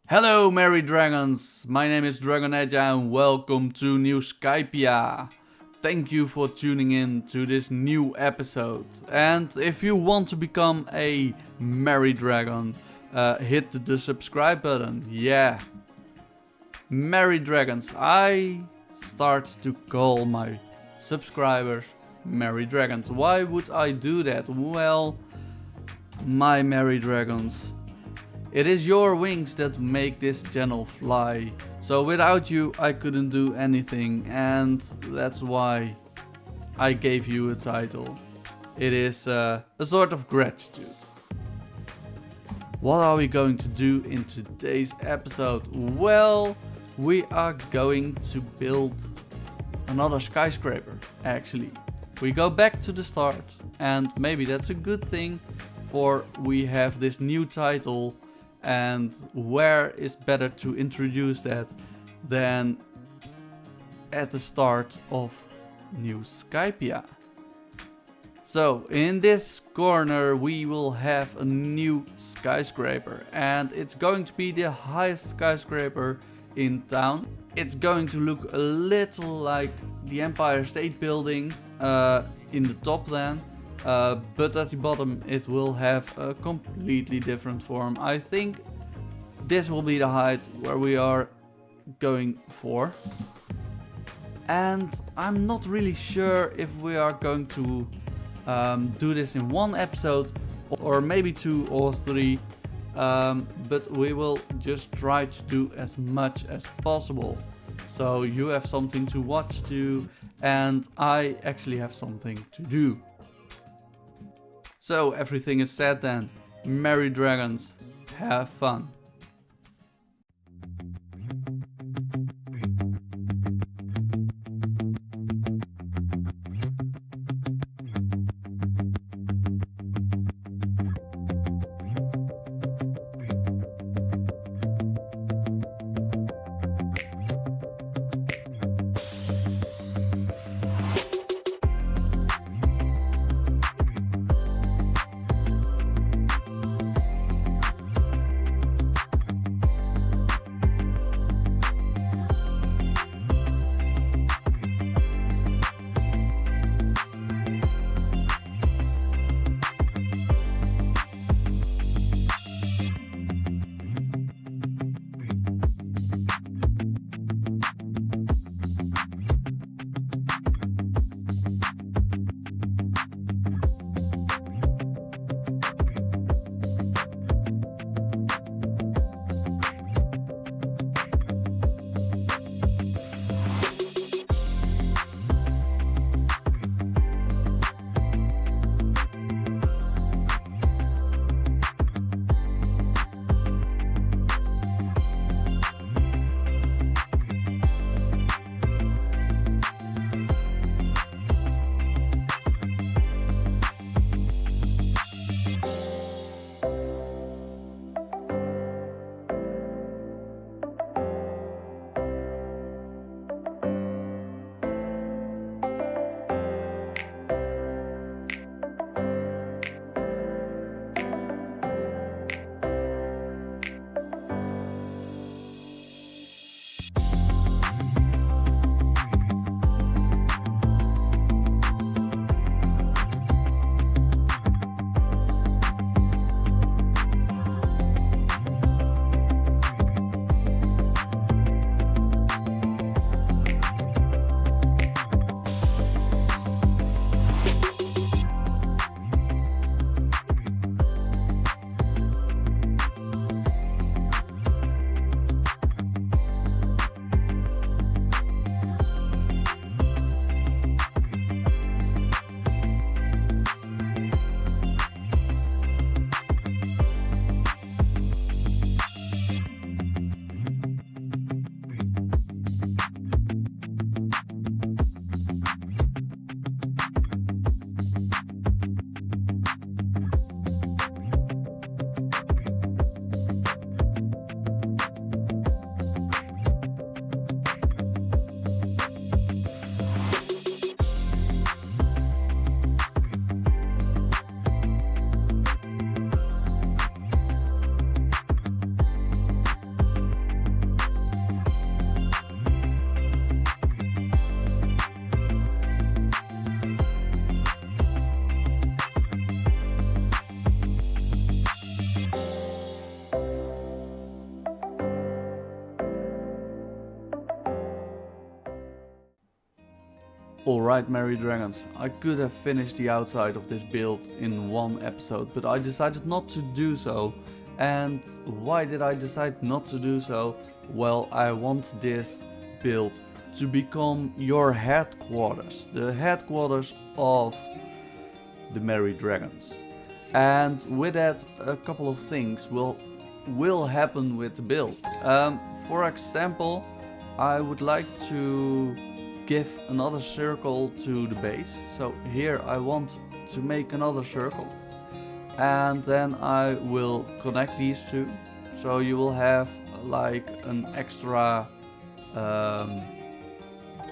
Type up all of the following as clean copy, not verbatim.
Hello Merry Dragons, my name is Dragoneja and welcome to NewSkypia. Thank you for tuning in to this new episode. And if you want to become a Merry Dragon, hit the subscribe button. Yeah. Merry Dragons. I start to call my subscribers Merry Dragons. Why would I do that? Well, my Merry Dragons, it is your wings that make this channel fly. So without you I couldn't do anything, and that's why I gave you a title. It is a sort of gratitude. What are we going to do in today's episode? Well, we are going to build another skyscraper, actually. We go back to the start, and maybe that's a good thing, for we have this new title. And where is better to introduce that than at the start of NewSkypia? So in this corner we will have a new skyscraper, and it's going to be the highest skyscraper in town. It's going to look a little like the Empire State Building in the top then. But at the bottom it will have a completely different form. I think this will be the height where we are going for. And I'm not really sure if we are going to do this in one episode or maybe 2 or 3. But we will just try to do as much as possible. So you have something to watch too, and I actually have something to do. So everything is said then. Merry Dragons, have fun. Alright, Merry Dragons, I could have finished the outside of this build in one episode, but I decided not to do so. And why did I decide not to do so? Well, I want this build to become your headquarters, the headquarters of the Merry Dragons. And with that, a couple of things will happen with the build. For example, I would like to give another circle to the base. So here I want to make another circle, and then I will connect these two. So you will have like an extra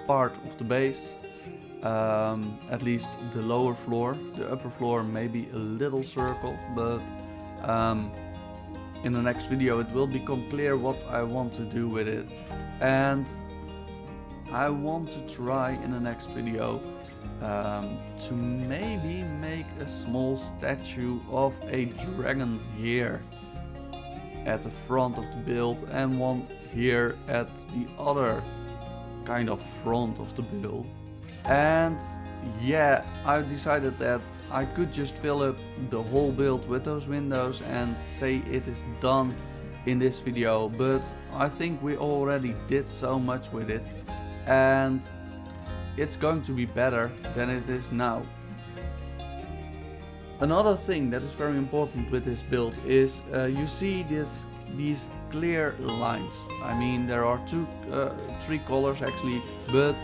part of the base, at least the lower floor. The upper floor maybe a little circle, but in the next video it will become clear what I want to do with it. And I want to try in the next video to maybe make a small statue of a dragon here at the front of the build, and one here at the other kind of front of the build. And yeah, I decided that I could just fill up the whole build with those windows and say it is done in this video, but I think we already did so much with it, and it's going to be better than it is now. Another thing that is very important with this build is you see these clear lines. I mean, there are three colors actually, but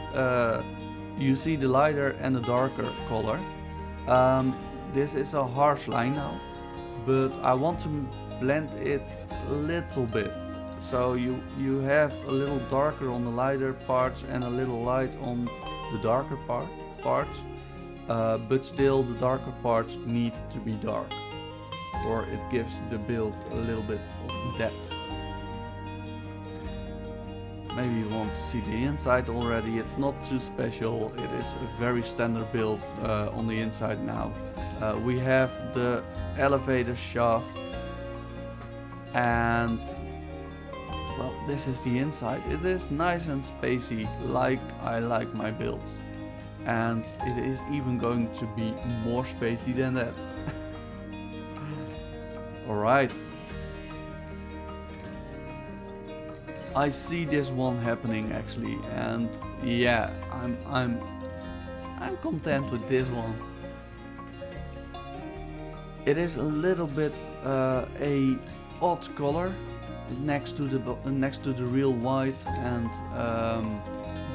you see the lighter and the darker color. This is a harsh line now, but I want to blend it a little bit. So you have a little darker on the lighter parts and a little light on the darker parts, but still the darker parts need to be dark, or it gives the build a little bit of depth. Maybe you want to see the inside already. It's not too special, it is a very standard build on the inside now. We have the elevator shaft, and well, this is the inside. It is nice and spacey, like I like my builds. And it is even going to be more spacey than that. Alright. I see this one happening actually, and yeah, I'm content with this one. It is a little bit a odd color next to the real white and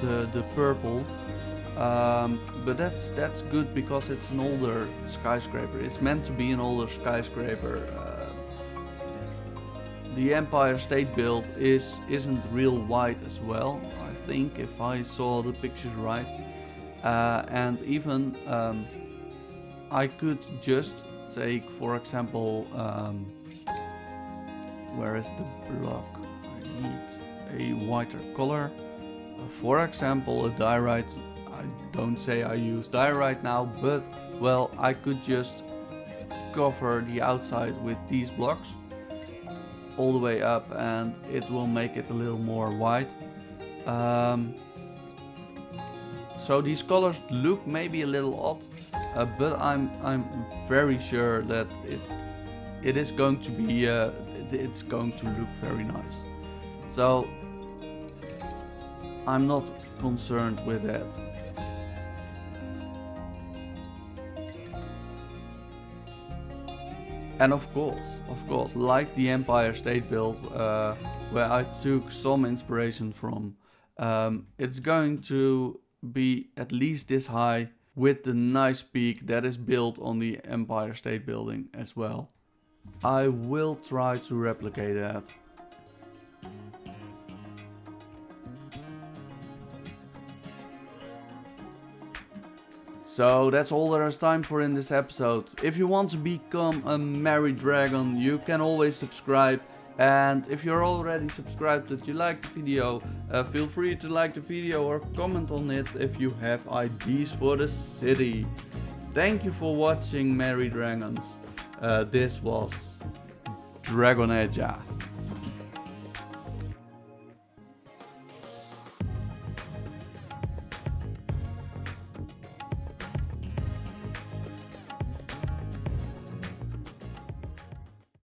the purple, but that's good because it's an older skyscraper. It's meant to be an older skyscraper. The Empire State build isn't real white as well, I think, if I saw the pictures right. And even I could just take, for example, where is the block? I need a whiter color. For example, a diorite. I don't say I use diorite now, but well, I could just cover the outside with these blocks all the way up, and it will make it a little more white. So these colors look maybe a little odd, but I'm very sure that it is going to be it's going to look very nice. So I'm not concerned with that. And of course, like the Empire State build, where I took some inspiration from, it's going to be at least this high with the nice peak that is built on the Empire State building as well. I will try to replicate that. So that's all there is time for in this episode. If you want to become a Merry Dragon, you can always subscribe. And if you're already subscribed that you like the video, feel free to like the video or comment on it if you have ideas for the city. Thank you for watching, Merry Dragons. This was Dragoneja.